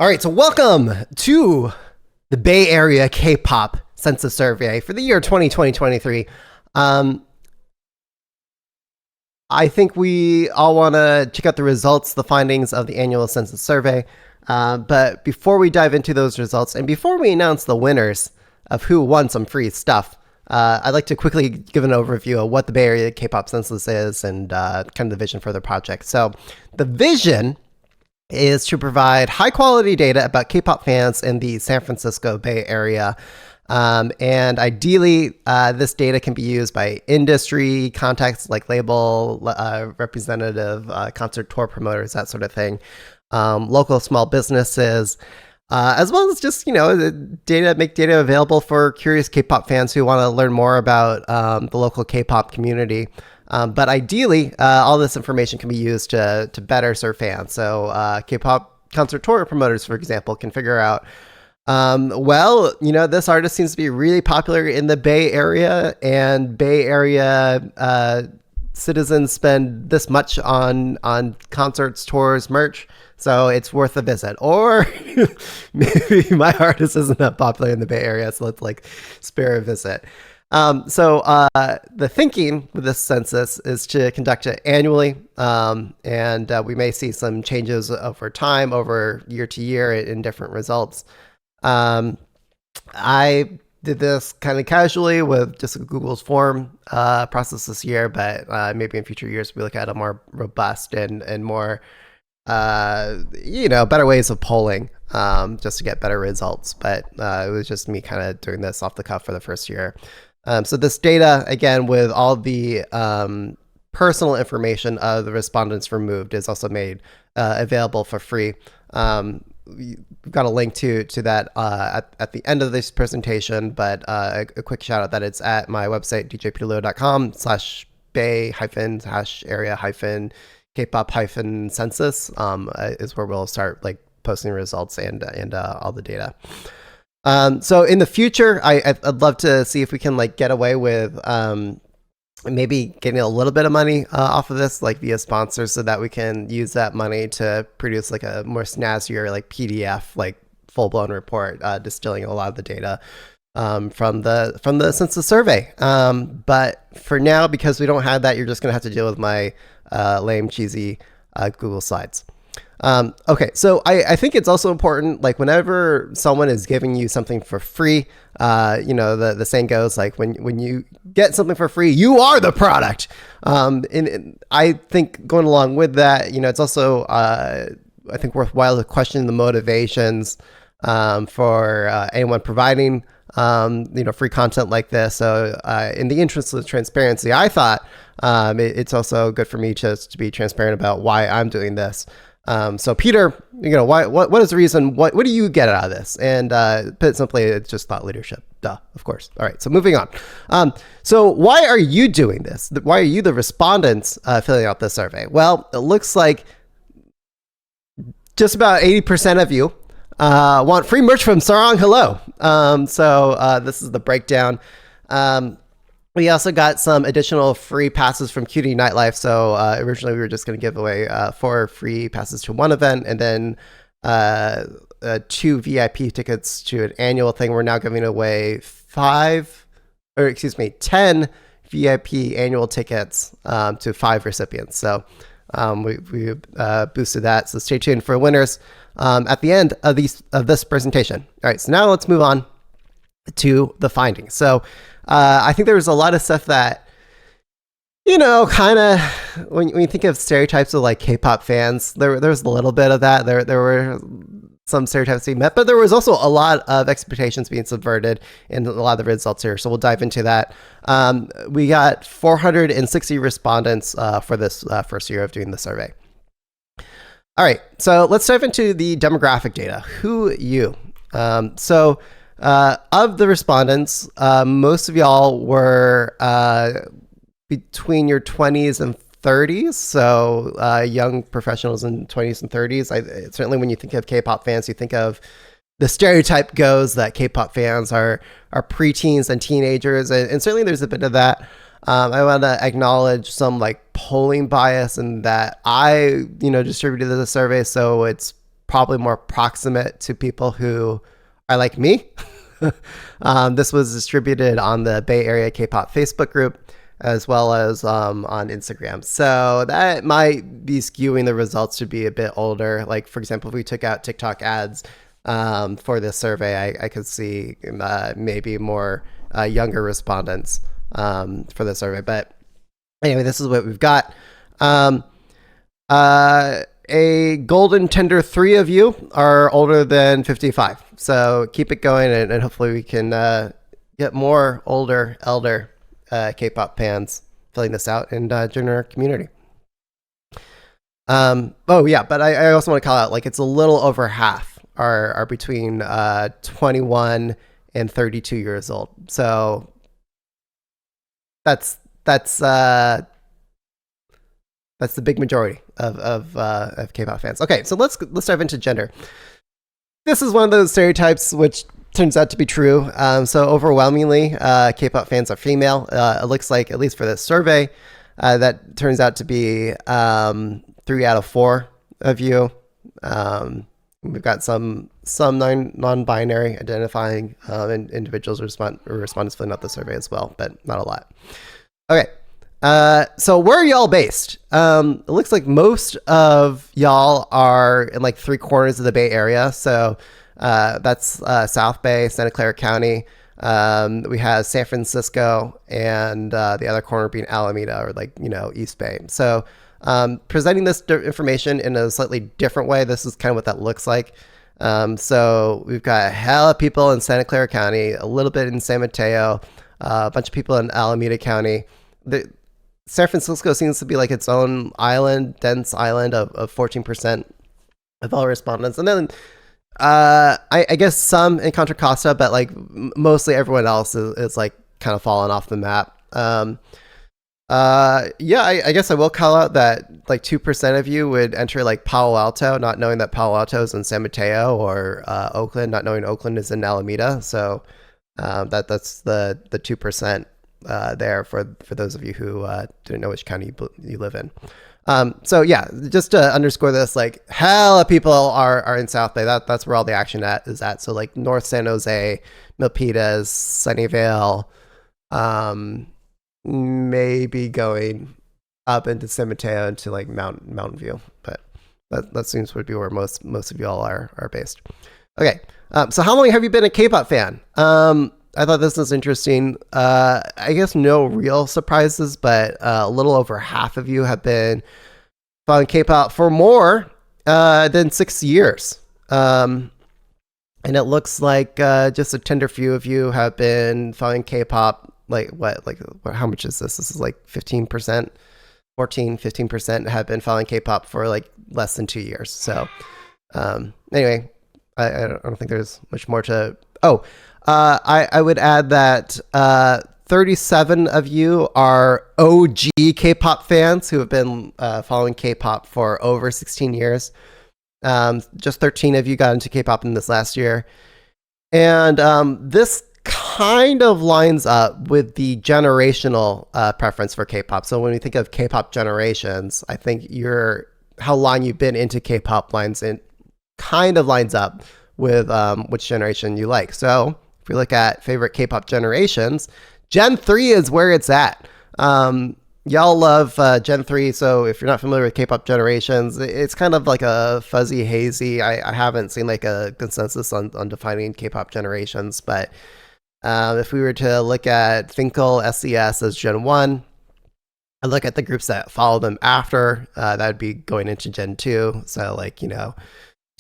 All right, so welcome to the Bay Area K-pop Census survey for the year 2020-23. I think we all want to check out the results, the findings of the annual census survey. But before we dive into those results and before we announce the winners of who won some free stuff, I'd like to quickly give an overview of what the Bay Area K-pop Census is and kind of the vision for the project. So the vision is to provide high quality data about K-pop fans in the San Francisco Bay Area. And ideally, this data can be used by industry contacts like label, representative, concert tour promoters, that sort of thing, local small businesses, as well as just, make data available for curious K-pop fans who want to learn more about the local K-pop community. But ideally, all this information can be used to better serve fans. So K-pop concert tour promoters, for example, can figure out, this artist seems to be really popular in the Bay Area, and Bay Area citizens spend this much on concerts, tours, merch, so it's worth a visit. Or maybe my artist isn't that popular in the Bay Area, so let's spare a visit. The thinking with this census is to conduct it annually, and we may see some changes over time, over year to year, in different results. I did this kind of casually with just Google's form process this year, but maybe in future years we look at a more robust and more better ways of polling, just to get better results. But it was just me kind of doing this off the cuff for the first year. So this data, again, with all the personal information of the respondents removed, is also made available for free. We've got a link to that at the end of this presentation, but a quick shout out that it's at my website, djpeterlillo.com/bay-area-kpop-census is where we'll start posting results and all the data. So in the future, I'd love to see if we can get away with maybe getting a little bit of money off of this, via sponsors, so that we can use that money to produce a more snazzier PDF, full blown report, distilling a lot of the data from the census survey. But for now, because we don't have that, you're just gonna have to deal with my lame, cheesy Google slides. Okay, so I think it's also important, whenever someone is giving you something for free, the saying goes, when you get something for free, you are the product. And I think going along with that, it's also, I think worthwhile to question the motivations for anyone providing, free content like this. So in the interest of transparency, I thought it's also good for me just to be transparent about why I'm doing this. So Peter, what is the reason? What do you get out of this? And put it simply, it's just thought leadership. Duh, of course. All right, so moving on. So why are you doing this? Why are you the respondents filling out this survey? Well, it looks like just about 80% of you want free merch from Sarang Hello. So this is the breakdown. We also got some additional free passes from QD Nightlife. So originally we were just going to give away 4 free passes to one event, and then 2 VIP tickets to an annual thing. We're now giving away 10 VIP annual tickets to 5 recipients. So we boosted that. So stay tuned for winners at the end of this presentation. All right, so now let's move on to the findings. So I think there was a lot of stuff that, kind of, when you think of stereotypes of K-pop fans, there was a little bit of that. There were some stereotypes being met, but there was also a lot of expectations being subverted in a lot of the results here. So we'll dive into that. We got 460 respondents for this first year of doing the survey. All right, so let's dive into the demographic data. Who you? Of the respondents, most of y'all were between your 20s and 30s, so young professionals in 20s and 30s. Certainly when you think of K-pop fans, you think of the stereotype goes that K-pop fans are preteens and teenagers, and certainly there's a bit of that. I want to acknowledge some polling bias in that I distributed the survey, so it's probably more proximate to people who are like me. This was distributed on the Bay Area K-pop Facebook group, as well as on Instagram. So that might be skewing the results to be a bit older. Like, for example, if we took out TikTok ads for this survey, I could see maybe more younger respondents for the survey. But anyway, this is what we've got. A golden tender 3 of you are older than 55. So keep it going, and hopefully we can get more elder K-pop fans filling this out and join our community. Oh yeah, but I also want to call out, like, it's a little over half are between 21 and 32 years old. So that's the big majority of K-pop fans. Okay, so let's dive into gender. This is one of those stereotypes which turns out to be true. So overwhelmingly, K-pop fans are female. It looks like, at least for this survey, that turns out to be 3 out of 4 of you. We've got some non-binary identifying individuals or respondents filling out the survey as well, but not a lot. Okay. So where are y'all based? It looks like most of y'all are in like 3 corners of the Bay Area. So that's South Bay, Santa Clara County. We have San Francisco, and the other corner being Alameda, or like, East Bay. So presenting this information in a slightly different way, this is kind of what that looks like. So we've got a hell of people in Santa Clara County, a little bit in San Mateo, a bunch of people in Alameda County. San Francisco seems to be like its own island, dense island of 14% of all respondents. And then I guess some in Contra Costa, but like mostly everyone else is like kind of falling off the map. Yeah, I guess I will call out that like 2% of you would enter like Palo Alto, not knowing that Palo Alto is in San Mateo, or Oakland, not knowing Oakland is in Alameda. So that's the 2%. There for those of you who didn't know which county you live in. So yeah, just to underscore this, like hella people are in South Bay. That's where all the action is at. So like North San Jose, Milpitas, Sunnyvale, maybe going up into San Mateo into like Mountain View, but that seems to be where most of y'all are based. Okay, so how long have you been a K-pop fan? I thought this was interesting. I guess no real surprises, but a little over half of you have been following K-pop for more than 6 years. And it looks like just a tender few of you have been following K-pop. How much is this? This is like 15%, 15% have been following K-pop for like less than 2 years. So anyway, I don't think there's much more to... I would add that 37 of you are OG K-pop fans who have been following K-pop for over 16 years. Just 13 of you got into K-pop in this last year. And this kind of lines up with the generational preference for K-pop. So when we think of K-pop generations, I think how long you've been into K-pop kind of lines up with which generation you like. So if we look at favorite K-pop generations, Gen 3 is where it's at. Y'all love Gen 3, so if you're not familiar with K-pop generations, it's kind of like a fuzzy, hazy. I haven't seen like a consensus on defining K-pop generations, but if we were to look at Finkel, SES as Gen 1, and look at the groups that follow them after, that would be going into Gen 2, so like,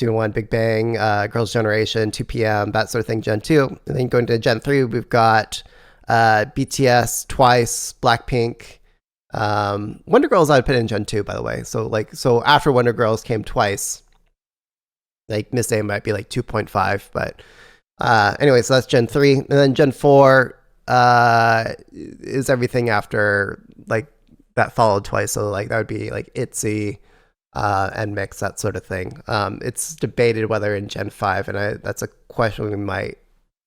2-in-1, Big Bang, Girls' Generation, 2PM, that sort of thing, Gen 2. And then going to Gen 3, we've got BTS, Twice, Blackpink. Wonder Girls I would put in Gen 2, by the way. So after Wonder Girls came Twice. Like Miss A might be like 2.5, but anyway, so that's Gen 3. And then Gen 4 is everything after like that followed Twice. So like that would be like ITZY, and Mix, that sort of thing. It's debated whether in Gen 5, and that's a question we might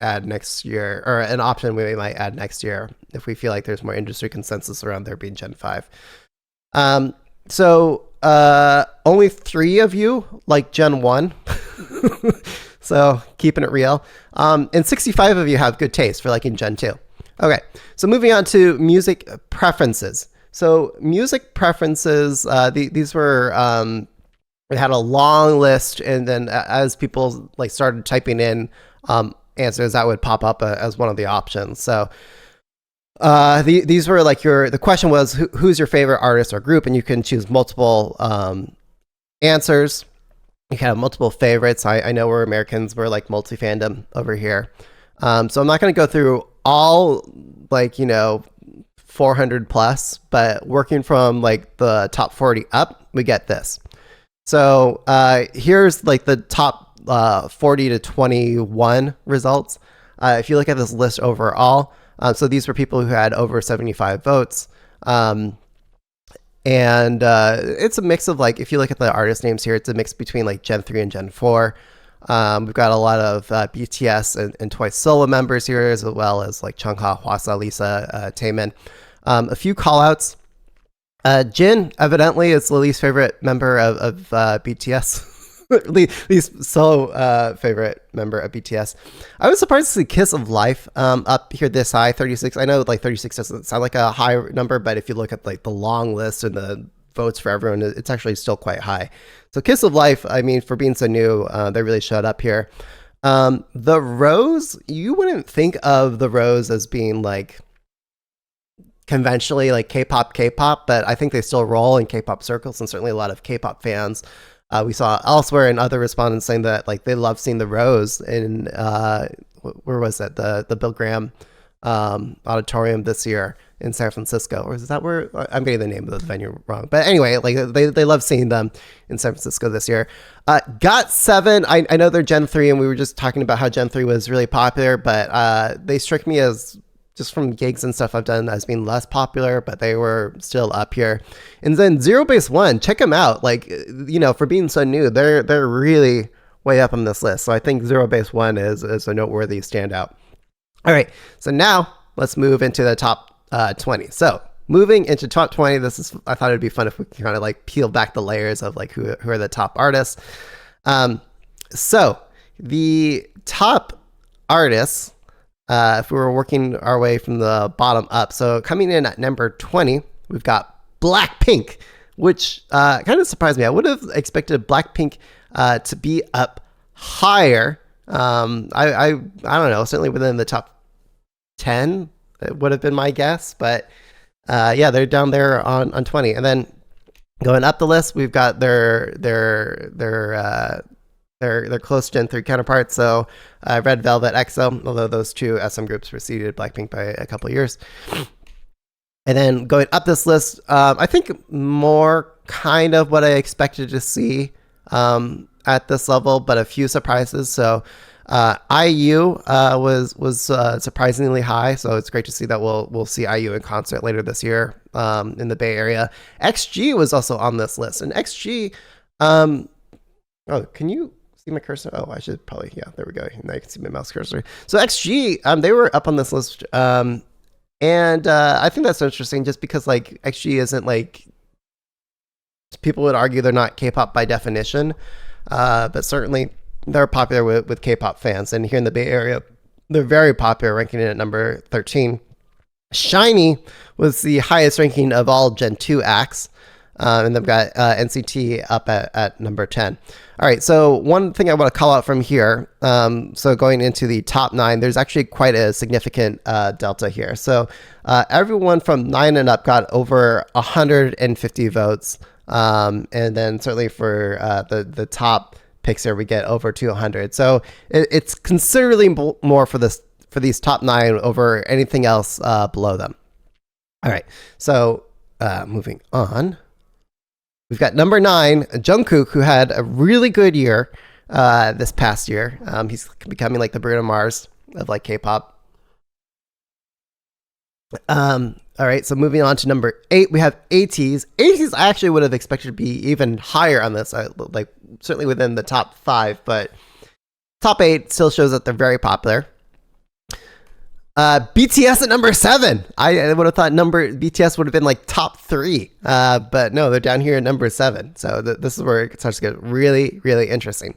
add next year, or an option we might add next year if we feel like there's more industry consensus around there being Gen 5. So only 3 of you like Gen 1. So keeping it real. And 65 of you have good taste for liking Gen 2. Okay, so moving on to music preferences. So music preferences, these were, we had a long list, and then as people like started typing in answers, that would pop up as one of the options. So these were like the question was who's your favorite artist or group, and you can choose multiple answers. You can have multiple favorites. I know we're Americans, we're like multi-fandom over here. So I'm not going to go through all 400 plus, but working from like the top 40 up, we get this. So here's like the top 40 to 21 results. If you look at this list overall, so these were people who had over 75 votes. And it's a mix of like, if you look at the artist names here, it's a mix between like Gen 3 and Gen 4. We've got a lot of BTS and Twice solo members here, as well as like Chungha, Hwasa, Lisa, Taemin. A few callouts. Jin evidently is the least favorite member of BTS. least solo favorite member of BTS. I was surprised to see Kiss of Life up here this high, 36. I know like 36 doesn't sound like a high number, but if you look at like the long list and the votes for everyone, it's actually still quite high. So Kiss of Life, I mean, for being so new, they really showed up here. The Rose, you wouldn't think of the Rose as being like conventionally like K-pop, but I think they still roll in K-pop circles, and certainly a lot of K-pop fans. We saw elsewhere in other respondents saying that like they love seeing the Rose in where was it, the Bill Graham auditorium this year in San Francisco, or is that where I'm getting the name of the venue wrong? But anyway, like they love seeing them in San Francisco this year. GOT7, I know they're Gen 3, and we were just talking about how Gen 3 was really popular, but they struck me as, just from gigs and stuff I've done, as being less popular, but they were still up here. And then Zero Base One, check them out. Like, for being so new, they're really way up on this list. So I think Zero Base One is a noteworthy standout. All right, so now let's move into the top 20. So moving into top 20, I thought it'd be fun if we kind of like peel back the layers of like who are the top artists. So the top artists, if we were working our way from the bottom up. So coming in at number 20, we've got Blackpink, which kind of surprised me. I would have expected Blackpink to be up higher. I don't know, certainly within the top 10, it would have been my guess. But yeah, they're down there on 20. And then going up the list, we've got their close Gen 3 counterparts. So Red Velvet, EXO, although those two SM groups preceded Blackpink by a couple of years. And then going up this list, I think more kind of what I expected to see at this level, but a few surprises. So IU was surprisingly high, so it's great to see that we'll see IU in concert later this year in the Bay Area. XG was also on this list, and XG, can you see my cursor? Oh, I should probably, yeah, there we go. Now you can see my mouse cursor. So XG, they were up on this list, and I think that's interesting, just because like XG isn't like, people would argue they're not K-pop by definition, but certainly they're popular with K-pop fans, and here in the Bay Area, they're very popular, ranking in at number 13. SHINee was the highest ranking of all Gen 2 acts. And they've got NCT up at number 10. All right, so one thing I want to call out from here, so going into the top 9, there's actually quite a significant delta here. So everyone from 9 and up got over 150 votes. And then certainly for the top picks here, we get over 200. So it's considerably more for these top 9 over anything else below them. All right, so moving on. We've got number 9, Jungkook, who had a really good year this past year. He's becoming like the Bruno Mars of like K-pop. All right, so moving on to number 8, we have ATEEZ. ATEEZ I actually would have expected to be even higher on this, like certainly within the top 5, but top 8 still shows that they're very popular. BTS at number 7. I would have thought BTS would have been like top 3, but no, they're down here at number 7. So this is where it starts to get really, really interesting.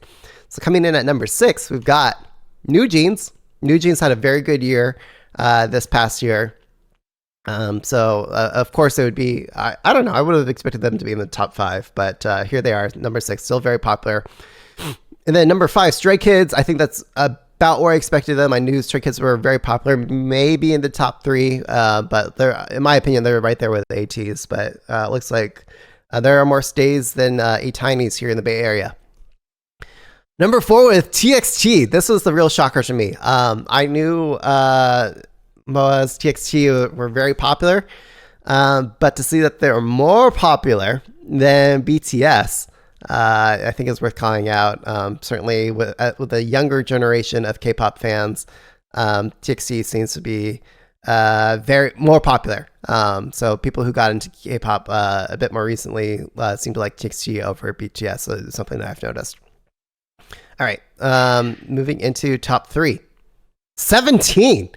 So coming in at number 6, we've got New Jeans. New Jeans had a very good year this past year. Of course it would be, I don't know, I would have expected them to be in the top 5, but here they are, number 6, still very popular. And then number 5, Stray Kids. I think that's about where I expected them. I knew Stray Kids were very popular, maybe in the top 3, but they're, in my opinion, they're right there with the ATs. But it looks like there are more stays than A-Tiny's here in the Bay Area. Number 4 with TXT. This was the real shocker to me. I knew MOA's TXT were very popular, but to see that they're more popular than BTS, I think is worth calling out. Certainly with the younger generation of K-pop fans, TXT seems to be very more popular. So people who got into K-pop a bit more recently seem to like TXT over BTS. So it's something that I've noticed. All right, moving into top 3. 17,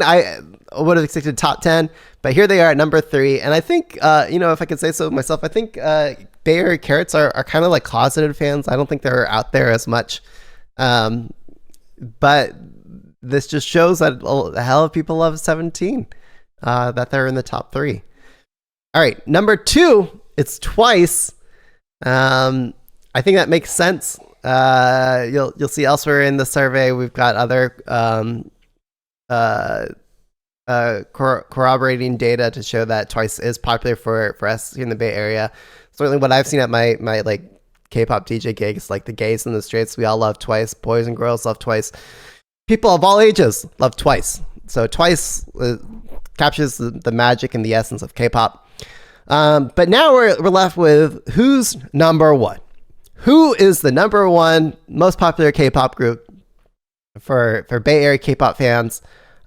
I would have expected top 10, but here they are at number 3. And I think, if I could say so myself, I think Bay Area Carrots are kind of like closeted fans. I don't think they're out there as much. But this just shows that a hell of people love 17, that they're in the top 3. All right, number 2, it's Twice. I think that makes sense. You'll see elsewhere in the survey, we've got other corroborating data to show that Twice is popular for us here in the Bay Area. Certainly what I've seen at my like K-pop DJ gigs, like the gays and the straights, we all love Twice. Boys and girls love Twice. People of all ages love Twice. So Twice captures the magic and the essence of K-pop. But now we're left with who's number 1. Who is the number 1 most popular K-pop group for Bay Area K-pop fans?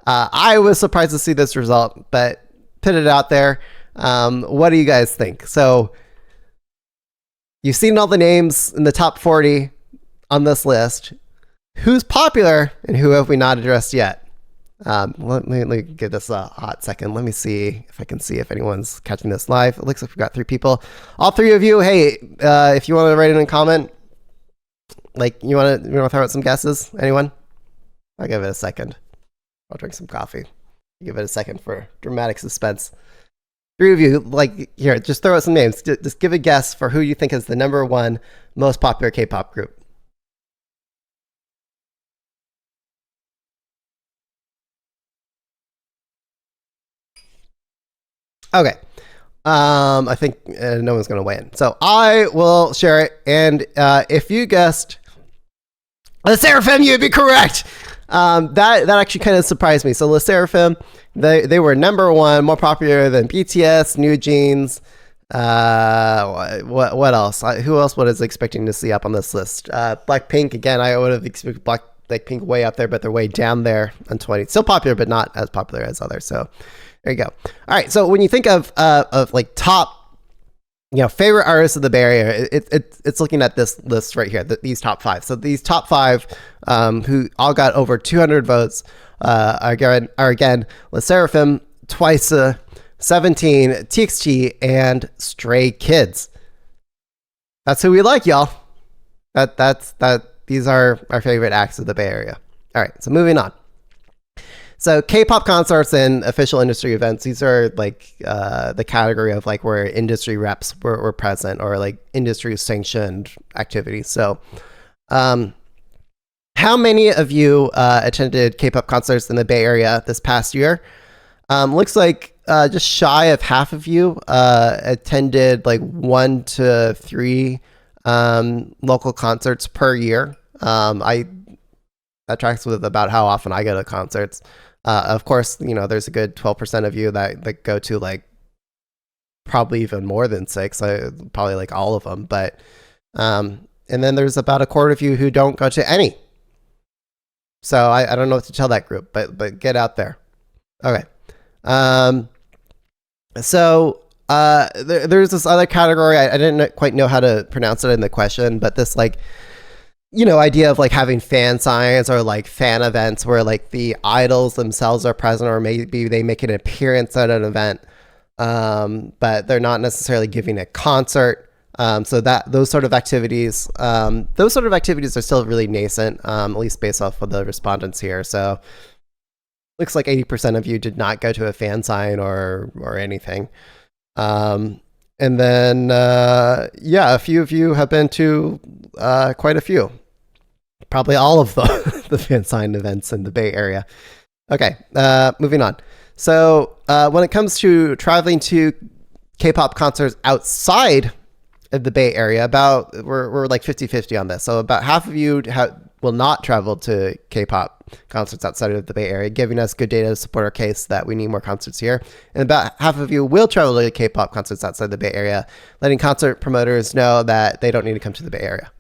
I was surprised to see this result, but put it out there. What do you guys think? So you've seen all the names in the top 40 on this list. Who's popular and who have we not addressed yet? Let me give this a hot second. Let me see if I can see if anyone's catching this live. It looks like we've got 3 people. All 3 of you, hey, if you want to write in a comment, like you want to throw out some guesses? Anyone? I'll give it a second. I'll drink some coffee. Give it a second for dramatic suspense. 3 of you, like, here, just throw out some names. Just give a guess for who you think is the number 1 most popular K-pop group. Okay. I think no one's going to win. So I will share it. And if you guessed Le Sserafim, you'd be correct. That actually kind of surprised me. So Le Sserafim, they were number 1, more popular than BTS, New Jeans. What else? Who else was expecting to see up on this list? Blackpink, again, I would have expected Blackpink way up there, but they're way down there on 20. Still popular, but not as popular as others. So there you go. All right. So when you think of like top, favorite artists of the Bay Area, it's looking at this list right here, these top 5. So these top 5, who all got over 200 votes, are again Le Sserafim, Twice, 17, TXT, and Stray Kids. That's who we like, y'all. These are our favorite acts of the Bay Area. All right. So moving on. So K-pop concerts and official industry events, these are like the category of like where industry reps were present, or like industry sanctioned activities. So how many of you attended K-pop concerts in the Bay Area this past year? Looks like just shy of half of you attended like 1 to 3 local concerts per year. That tracks with about how often I go to concerts. Of course, there's a good 12% of you that go to like probably even more than 6, probably like all of them. But and then there's about a quarter of you who don't go to any. So I don't know what to tell that group, but get out there. Okay. So there's this other category. I didn't quite know how to pronounce it in the question, but this like idea of like having fan signs or like fan events where like the idols themselves are present, or maybe they make an appearance at an event, but they're not necessarily giving a concert. So that those sort of activities are still really nascent, at least based off of the respondents here. So looks like 80% of you did not go to a fan sign or anything. And then, a few of you have been to quite a few. Probably all of the fan sign events in the Bay Area. Okay, moving on. So when it comes to traveling to K-pop concerts outside of the Bay Area, we're like 50-50 on this. So about half of you will not travel to K-pop concerts outside of the Bay Area, giving us good data to support our case that we need more concerts here. And about half of you will travel to K-pop concerts outside the Bay Area, letting concert promoters know that they don't need to come to the Bay Area.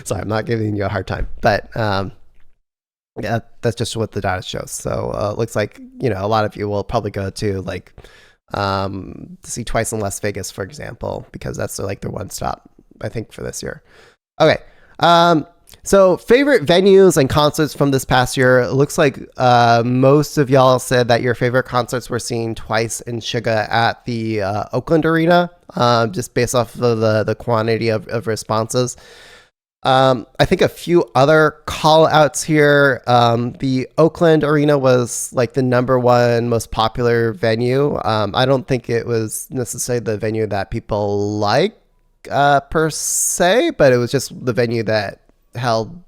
Sorry, I'm not giving you a hard time, but yeah, that's just what the data shows. So it looks like, a lot of you will probably go to like to see Twice in Las Vegas, for example, because that's like their one stop, I think, for this year. Okay. So favorite venues and concerts from this past year. It looks like most of y'all said that your favorite concerts were seen Twice and Suga at the Oakland Arena, just based off of the quantity of responses. I think a few other call outs here. The Oakland Arena was like the number one most popular venue. I don't think it was necessarily the venue that people like per se, but it was just the venue that held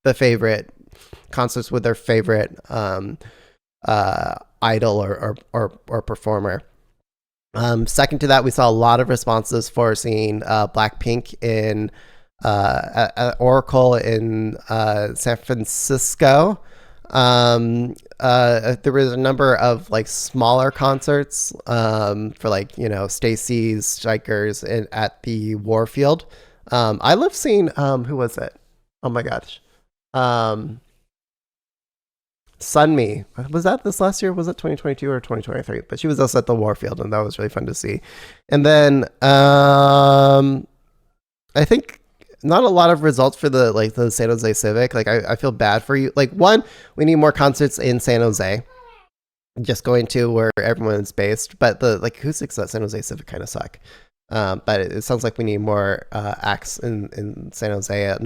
the favorite concerts with their favorite idol or performer. Second to that, we saw a lot of responses for seeing Blackpink in at Oracle in San Francisco. There was a number of like smaller concerts for like Stacey's Strikers at the Warfield. I love seeing who was it? Oh my gosh. Sunmi. Was that this last year? Was it 2022 or 2023? But she was also at the Warfield, and that was really fun to see. And then I think not a lot of results for the San Jose Civic. Like I feel bad for you. Like, one, we need more concerts in San Jose. Just going to where everyone's based. But the acoustics at San Jose Civic kind of suck. But it sounds like we need more acts in San Jose.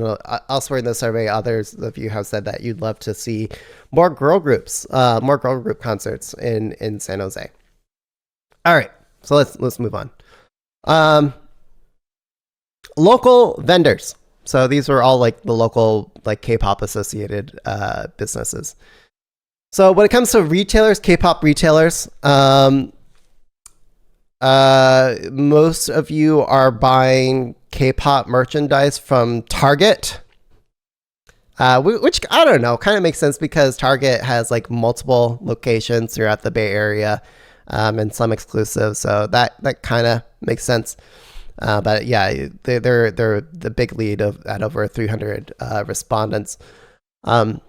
Elsewhere in the survey, others of you have said that you'd love to see more girl group concerts in San Jose. All right, so let's move on. Local vendors. So these were all like the local like K-pop associated businesses. So when it comes to retailers, K-pop retailers, most of you are buying K-pop merchandise from Target, which I don't know, kind of makes sense because Target has like multiple locations throughout the Bay Area, and some exclusive, so that kind of makes sense. But yeah, they're the big lead at over 300 respondents. And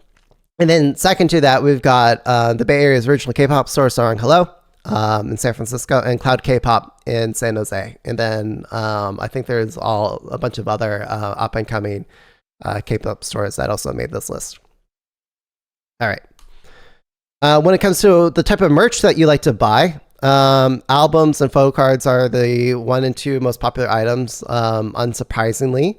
then second to that, we've got the Bay Area's original K-pop store, starring Hello, in San Francisco, and Cloud K-pop in San Jose. And then I think there's a bunch of other up and coming K-pop stores that also made this list. All right. When it comes to the type of merch that you like to buy, albums and photo cards are the 1 and 2 most popular items, unsurprisingly.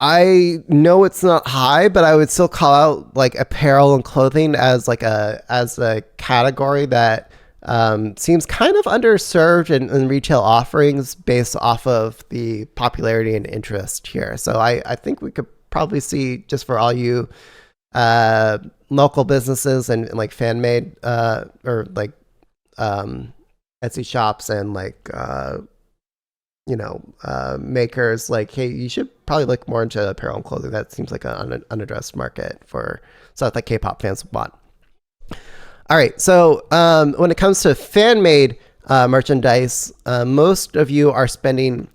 I know it's not high, but I would still call out like apparel and clothing as a category that seems kind of underserved in retail offerings based off of the popularity and interest here. So I think we could probably see, just for all you local businesses and like fan made or like Etsy shops and like makers, like, hey, you should probably look more into apparel and clothing. That seems like an unaddressed market for stuff that K-pop fans want. All right, so when it comes to fan made merchandise, most of you are spending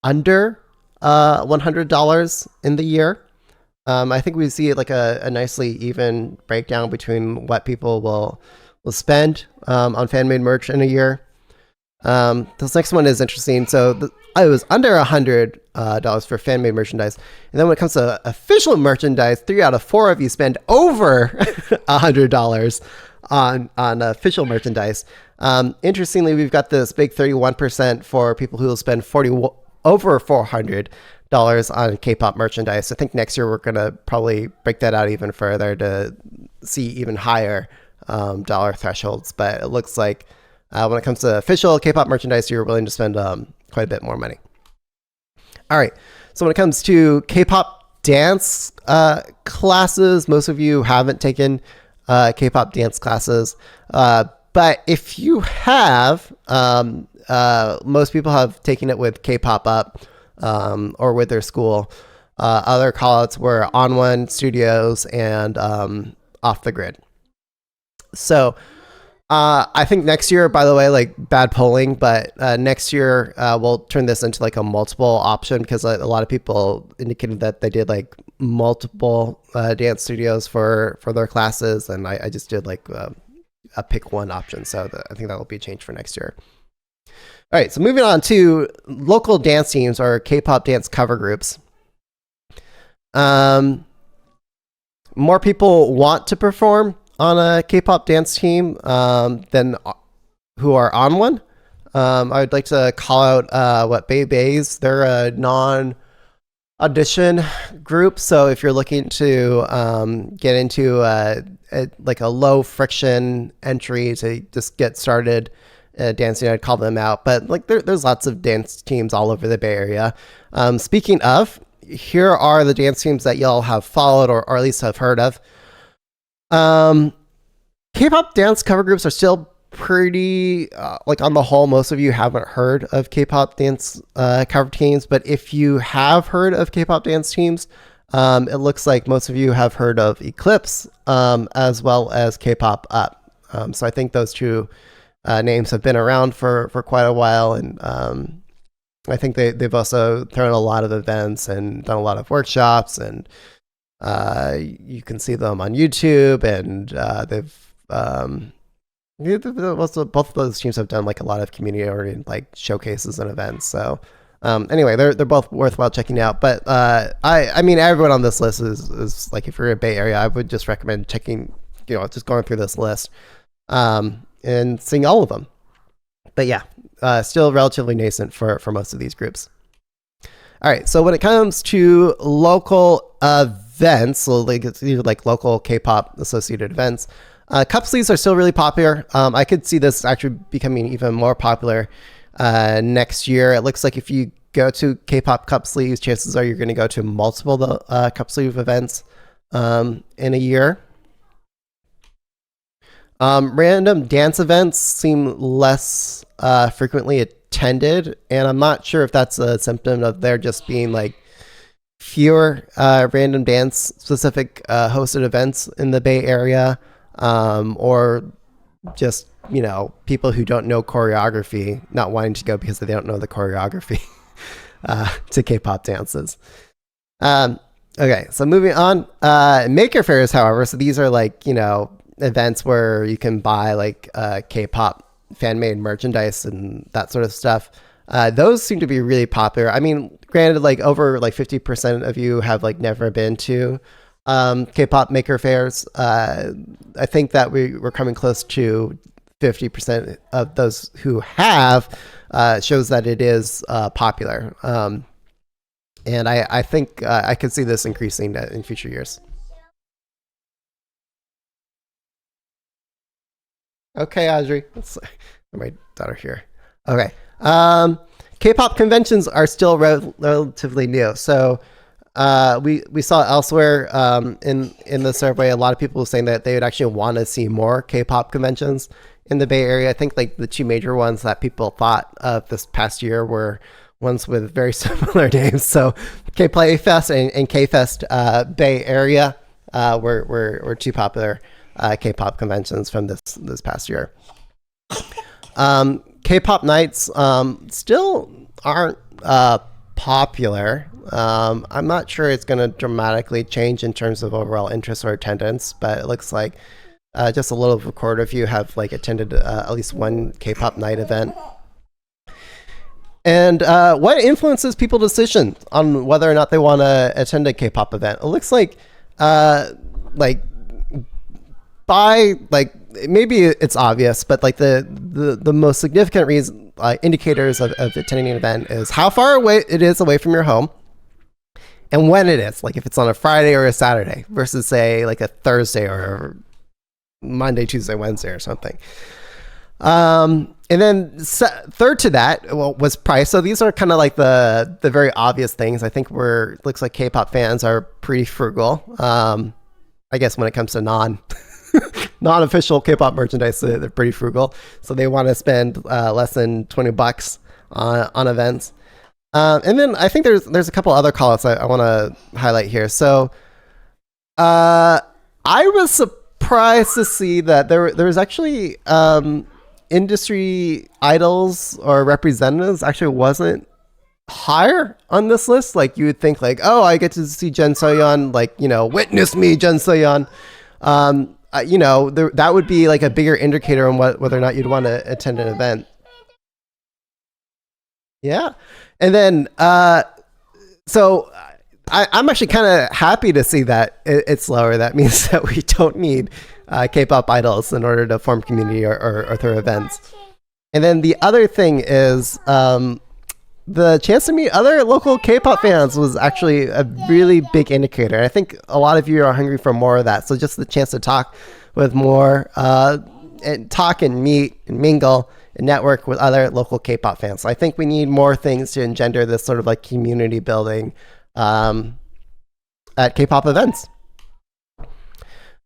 under $100 in the year. I think we see like a nicely even breakdown between what people will spend on fan-made merch in a year. This next one is interesting. So it was under 100 dollars for fan made merchandise. And then when it comes to official merchandise, 3 out of 4 of you spend over $100 on official merchandise. Interestingly, we've got this big 31% for people who will spend over $400 on K-pop merchandise. I think next year we're gonna probably break that out even further to see even higher dollar thresholds. But it looks like when it comes to official K-pop merchandise, you're willing to spend quite a bit more money. All right. So when it comes to K-pop dance classes, most of you haven't taken K-pop dance classes. But if you have, most people have taken it with K-pop Up or with their school. Other callouts were On One Studios and Off the Grid. So I think next year, by the way, like bad polling, but next year we'll turn this into like a multiple option because a lot of people indicated that they did like multiple dance studios for their classes. And I just did like a pick one option. So I think that will be a change for next year. All right. So moving on to local dance teams or K-pop dance cover groups. More people want to perform on a K-pop dance team than who are on one. I would like to call out Bay Bays. They're a non-audition group. So if you're looking to get into like a low friction entry to just get started dancing, I'd call them out. But like there's lots of dance teams all over the Bay Area. Speaking of, here are the dance teams that y'all have followed or at least have heard of. K-pop dance cover groups are still pretty like on the whole, most of you haven't heard of K-pop dance cover teams, but if you have heard of K-pop dance teams, it looks like most of you have heard of Eclipse as well as K-pop Up. So I think those two names have been around for quite a while, and I think they've also thrown a lot of events and done a lot of workshops, and you can see them on YouTube, and both of those teams have done like a lot of community-oriented like showcases and events. So anyway, they're both worthwhile checking out. But I mean, everyone on this list is like, if you're in Bay Area, I would just recommend checking, just going through this list and seeing all of them. But yeah, still relatively nascent for most of these groups. All right, so when it comes to local events, so like it's either like local K-pop associated events, cup sleeves are still really popular. I could see this actually becoming even more popular next year. It looks like if you go to K-pop cup sleeves, chances are you're going to go to multiple cup sleeve events in a year. Random dance events seem less frequently attended, and I'm not sure if that's a symptom of there just being like fewer random dance specific hosted events in the Bay Area, or just people who don't know choreography not wanting to go because they don't know the choreography to K-pop dances. Okay, so moving on, maker fairs, however, so these are like events where you can buy like K-pop fan-made merchandise and that sort of stuff. Those seem to be really popular. I mean, granted, like over like 50% of you have like never been to K-pop maker fairs. I think that we're coming close to 50% of those who have, shows that it is popular. And I think I could see this increasing in future years. Okay, Audrey. My daughter here. Okay. K-pop conventions are still relatively new. So we saw elsewhere in the survey, a lot of people saying that they would actually want to see more K-pop conventions in the Bay Area. I think like the two major ones that people thought of this past year were ones with very similar names. So K-Play Fest and K-Fest Bay Area were two popular K-pop conventions from this past year. K-pop nights still aren't popular. I'm not sure it's going to dramatically change in terms of overall interest or attendance, but it looks like just a little of a quarter of you have like attended at least one K-pop night event. And what influences people's decision on whether or not they want to attend a K-pop event? It looks like by like maybe it's obvious, but like the most significant reason indicators of attending an event is how far away it is away from your home, and when it is, like if it's on a Friday or a Saturday versus say like a Thursday or Monday, Tuesday, Wednesday or something. And then third to that was price. So these are kind of like the very obvious things. I think looks like K-pop fans are pretty frugal. I guess when it comes to non-official K-pop merchandise, they're pretty frugal. So they want to spend less than $20 on events. And then I think there's a couple other call-outs I want to highlight here. So I was surprised to see that there was actually industry idols or representatives actually wasn't higher on this list. Like you would think like, oh, I get to see Jun So-yeon, like, witness me, Jun So-yeon. That would be like a bigger indicator on whether or not you'd want to attend an event. Yeah. And then, so I'm actually kind of happy to see that it's lower. That means that we don't need K-pop idols in order to form community or through events. And then the other thing is the chance to meet other local K-pop fans was actually a really big indicator. I think a lot of you are hungry for more of that. So just the chance to talk with more, and talk and meet and mingle and network with other local K-pop fans. So I think we need more things to engender this sort of like community building at K-pop events.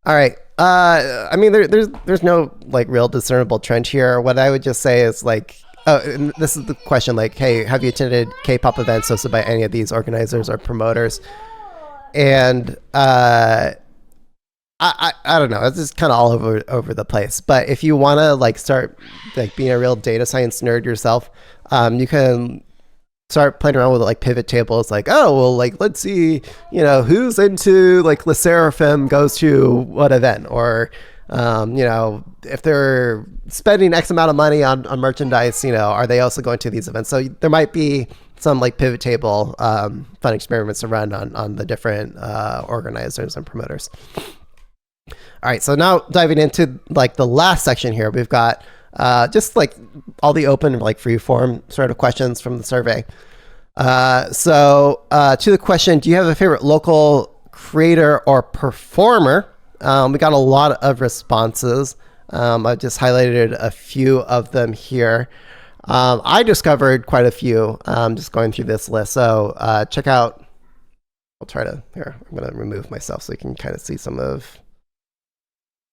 All right. I mean, there's no like real discernible trend here. What I would just say is like, and this is the question, like, hey, have you attended K-pop events hosted by any of these organizers or promoters? And I don't know. It's just kind of all over the place. But if you want to like start like being a real data science nerd yourself, you can start playing around with like pivot tables. Like, oh, well, like let's see, who's into like Le Seraphim goes to what event, or if they're spending X amount of money on merchandise, are they also going to these events? So there might be some like pivot table fun experiments to run on the different organizers and promoters. All right, so now diving into like the last section here, we've got just like all the open like free form sort of questions from the survey. So to the question, do you have a favorite local creator or performer? We got a lot of responses. I just highlighted a few of them here. I discovered quite a few just going through this list. So check out, I'm going to remove myself so you can kind of see some of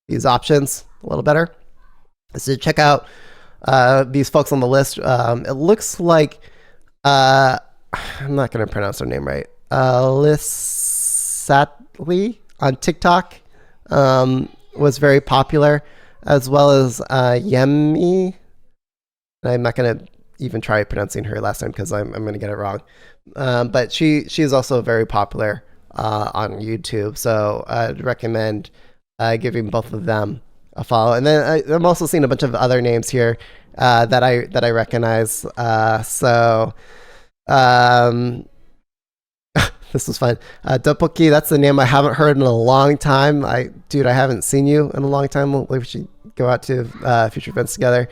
these options a little better. So check out these folks on the list. It looks like, I'm not going to pronounce their name right. Lissatli on TikTok was very popular, as well as Yemi. I'm not going to even try pronouncing her last name because I'm going to get it wrong. But she is also very popular on YouTube. So I'd recommend giving both of them a follow. And then I'm also seeing a bunch of other names here that I recognize. This was fun. Doppoki, that's the name I haven't heard in a long time. I haven't seen you in a long time. We should go out to future events together.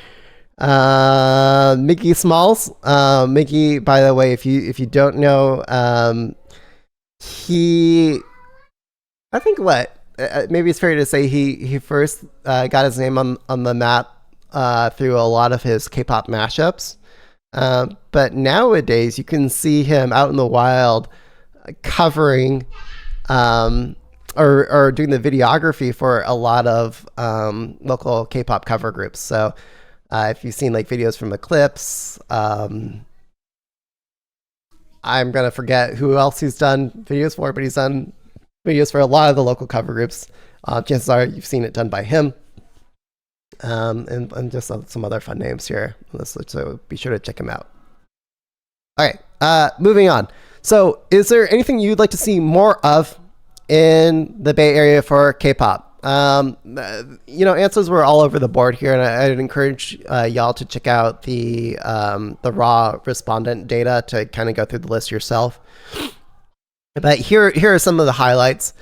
Mickey Smalls. Mickey, by the way, if you don't know, I think maybe it's fair to say he first got his name on the map through a lot of his K-pop mashups. But nowadays you can see him out in the wild covering or doing the videography for a lot of local K-pop cover groups. So if you've seen like videos from Eclipse, I'm gonna forget who else he's done videos for, but he's done videos for a lot of the local cover groups. Chances are you've seen it done by him. And just some other fun names here. So be sure to check him out. All right, moving on. So is there anything you'd like to see more of in the Bay Area for K-pop? Answers were all over the board here, and I'd encourage y'all to check out the raw respondent data to kind of go through the list yourself. But here are some of the highlights.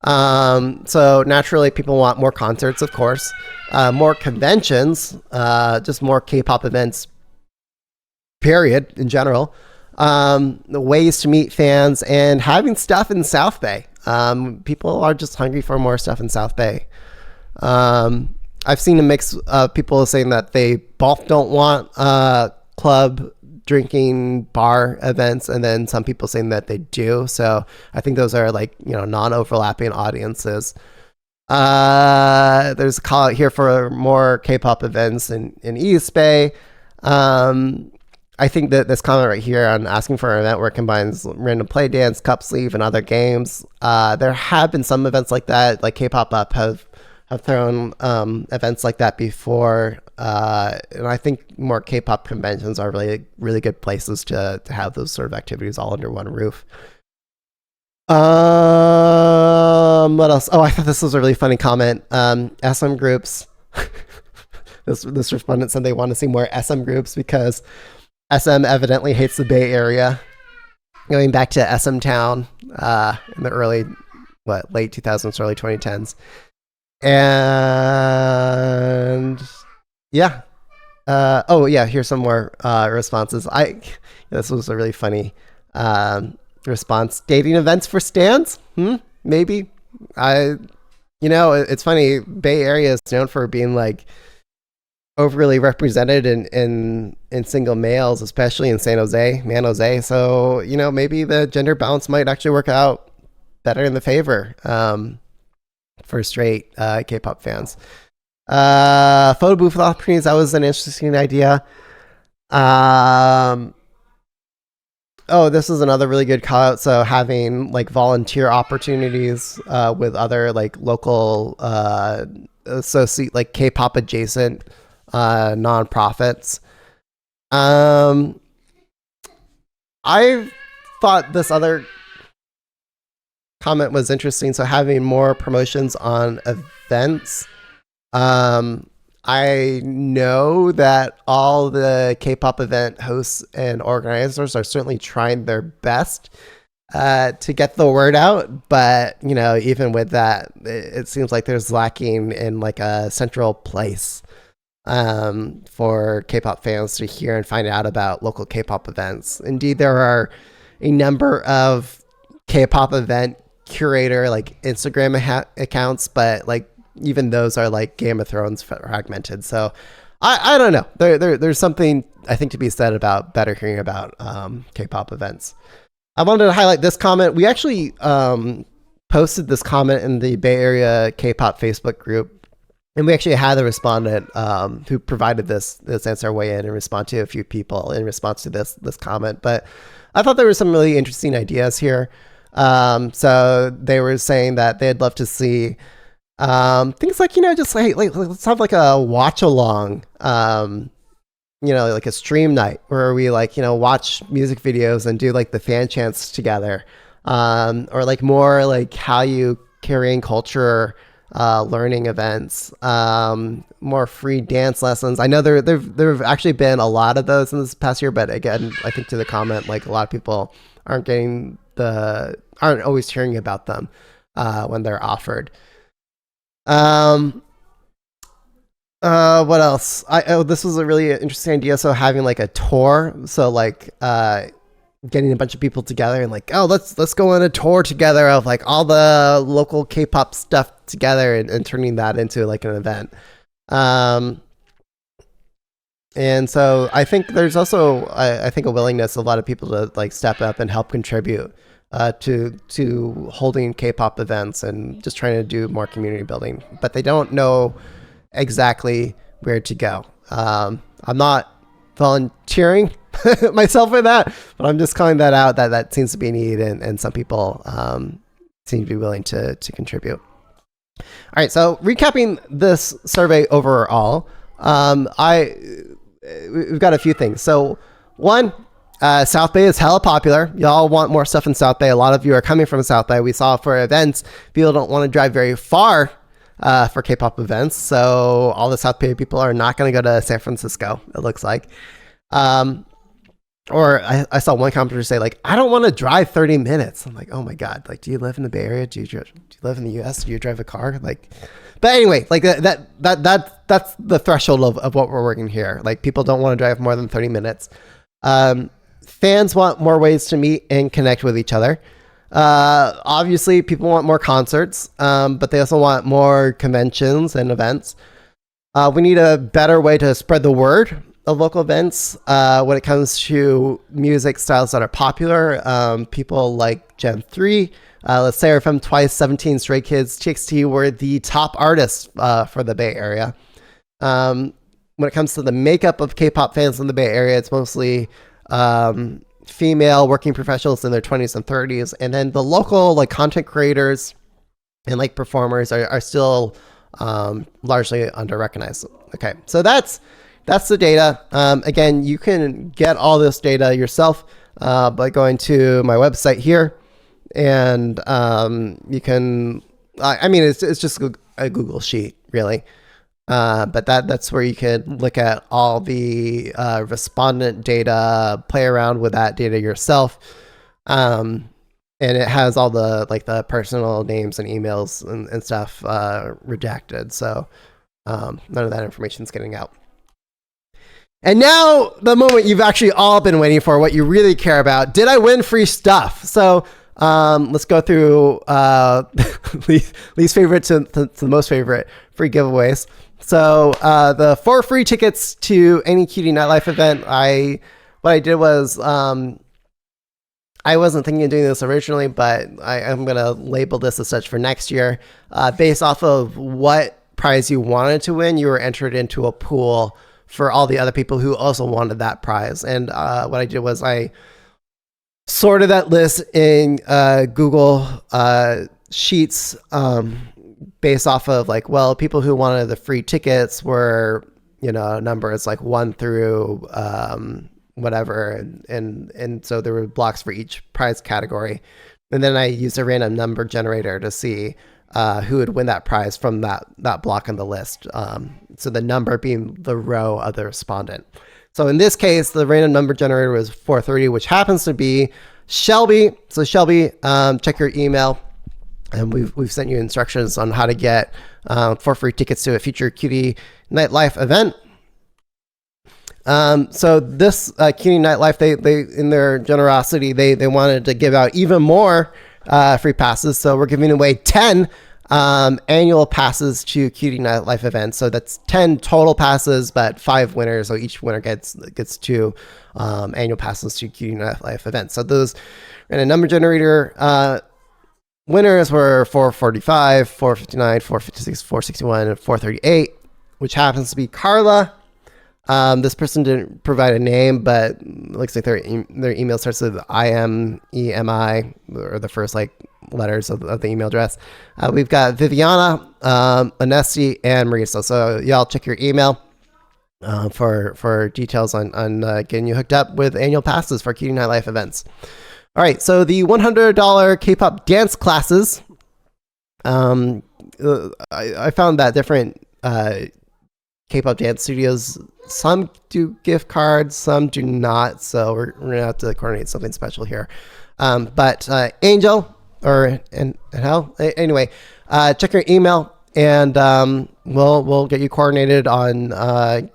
So naturally, people want more concerts, of course, more conventions, just more K-pop events, period, in general. Ways to meet fans and having stuff in South Bay. People are just hungry for more stuff in South Bay. I've seen a mix of people saying that they both don't want club drinking bar events, and then some people saying that they do. So I think those are non-overlapping audiences. There's a call out here for more K-pop events in East Bay. I think that this comment right here on asking for an event where it combines random play dance, cup sleeve, and other games. There have been some events like that, like Kpop Up have thrown events like that before. And I think more K-pop conventions are really, really good places to have those sort of activities all under one roof. What else? Oh, I thought this was a really funny comment. SM groups. This respondent said they want to see more SM groups because SM evidently hates the Bay Area. Going back to SM Town in the late 2000s, early 2010s. And yeah. Here's some more responses. This was a really funny response. Dating events for stans? Maybe. It's funny. Bay Area is known for being like overly represented in single males, especially in Man Jose. So, maybe the gender balance might actually work out better in the favor for straight K-pop fans. Photo booth opportunities, that was an interesting idea. This is another really good call out. So having like volunteer opportunities with other like local associate, like K-pop adjacent nonprofits. I thought this other comment was interesting. So having more promotions on events. I know that all the K-pop event hosts and organizers are certainly trying their best to get the word out, but even with that, it seems like there's lacking in like a central place for K-pop fans to hear and find out about local K-pop events. Indeed, there are a number of K-pop event curator like Instagram accounts, but like even those are like Game of Thrones fragmented. So I don't know. There's something I think to be said about better hearing about K-pop events. I wanted to highlight this comment. We actually posted this comment in the Bay Area K-pop Facebook group, and we actually had a respondent who provided this answer way in response to a few people in response to this comment. But I thought there were some really interesting ideas here. So they were saying that they'd love to see things like, just like let's have like a watch along, like a stream night where we like, watch music videos and do like the fan chants together. Or like more like how you carrying culture, learning events, more free dance lessons. I know there've actually been a lot of those in this past year, but again, I think to the comment, like a lot of people aren't always hearing about them, when they're offered. What else? This was a really interesting idea. So having like a tour, so like getting a bunch of people together and like, let's go on a tour together of like all the local K-pop stuff together and turning that into like an event. And so I think there's also I think a willingness of a lot of people to like step up and help contribute to holding K-pop events and just trying to do more community building, but they don't know exactly where to go. I'm not volunteering myself for that, but I'm just calling that out, that seems to be a need, and some people seem to be willing to contribute. All right, so recapping this survey overall, we've got a few things. So one, South Bay is hella popular. Y'all want more stuff in South Bay. A lot of you are coming from South Bay. We saw for events, people don't want to drive very far for K-pop events. So all the South Bay people are not going to go to San Francisco, it looks like. Or I saw one commenter say, like, I don't want to drive 30 minutes. I'm like, oh my God, like, do you live in the Bay Area? Do you live in the US? Do you drive a car? Like, but anyway, like that's the threshold of what we're working here. Like, people don't want to drive more than 30 minutes. Fans want more ways to meet and connect with each other. Obviously people want more concerts, but they also want more conventions and events. We need a better way to spread the word of local events when it comes to music styles that are popular. People like Gen 3, let's say, are from Twice, 17, Stray Kids, TXT were the top artists for the Bay Area. When it comes to the makeup of K-pop fans in the Bay Area, it's mostly female working professionals in their 20s and 30s. And then the local like content creators and like performers are still largely under-recognized. Okay, so that's the data. Again, you can get all this data yourself by going to my website here. And you can, I mean, it's just a Google sheet, really. But that's where you can look at all the respondent data, play around with that data yourself. And it has all the like the personal names and emails and stuff redacted. So none of that information is getting out. And now the moment you've actually all been waiting for, what you really care about. Did I win free stuff? So let's go through least favorite to the most favorite free giveaways. So the 4 free tickets to any Cutie Nightlife event. What I did was I wasn't thinking of doing this originally, but I'm going to label this as such for next year. Based off of what prize you wanted to win, you were entered into a pool for all the other people who also wanted that prize. And what I did was I sorted that list in Google Sheets based off of like, well, people who wanted the free tickets were, numbers like 1 through whatever. And so there were blocks for each prize category. And then I used a random number generator to see who would win that prize from that block on the list. So the number being the row of the respondent. So in this case, the random number generator was 430, which happens to be Shelby. So Shelby, check your email, and we've sent you instructions on how to get 4 free tickets to a future Cutie Nightlife event. So this Cutie Nightlife, they in their generosity, they wanted to give out even more free passes. So we're giving away 10 annual passes to Cutie Nightlife events. So that's 10 total passes, but 5 winners. So each winner gets 2 annual passes to Cutie Nightlife events. So those random number generator winners were 445, 459, 456, 461, and 438, which happens to be Carla. This person didn't provide a name, but it looks like their email starts with IMEMI, or the first letters of the email address. We've got Viviana, Anesti, and Marisa. So y'all check your email for details on getting you hooked up with annual passes for Cutie Nightlife events. All right, so the $100 K-pop dance classes. I found that different K-pop dance studios, some do gift cards, some do not. So we're gonna have to coordinate something special here. But Angel and Hell, anyway, check your email, and we'll get you coordinated on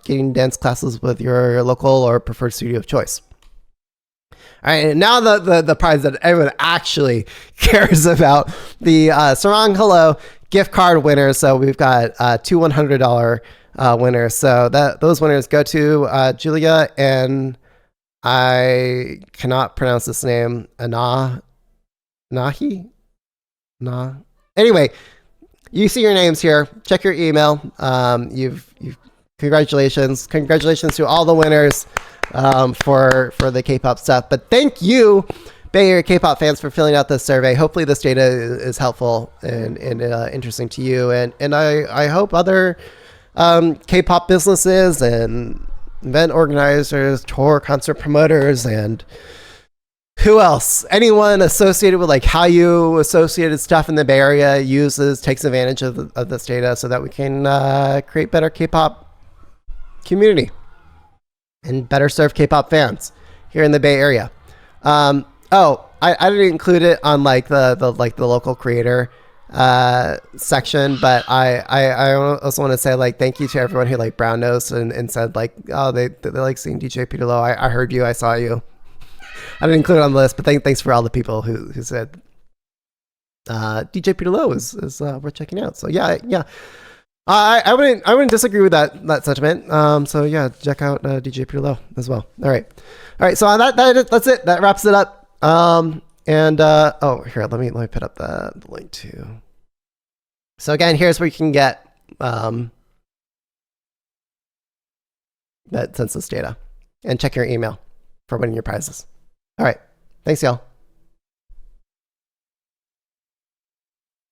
getting dance classes with your local or preferred studio of choice. All right, and now the prize that everyone actually cares about, the Sarang Hello gift card winners. So we've got 2 $100 winners. So those winners go to Julia, and I cannot pronounce this name. Nahi? Anyway, you see your names here. Check your email. You've congratulations to all the winners for the K-pop stuff. But thank you, Bay Area K-pop fans, for filling out this survey. Hopefully this data is helpful and interesting to you. And I hope other K-pop businesses and event organizers, tour concert promoters, and Who else? Anyone associated with like how you associated stuff in the Bay Area takes advantage of this data so that we can create better K-pop community and better serve K-pop fans here in the Bay Area. I didn't include it on like the local creator section, but I also want to say like thank you to everyone who like brown nosed and said like, oh, they like seeing DJ Peter Lowe. I heard you, I saw you. I didn't include it on the list, but thanks for all the people who said DJ Peter Lowe is worth checking out. So yeah. I wouldn't disagree with that sentiment. So yeah, check out DJ Peter Lowe as well. All right. So on that's it. That wraps it up. Here, let me put up the link too. So again, here's where you can get that census data and check your email for winning your prizes. All right. Thanks, y'all.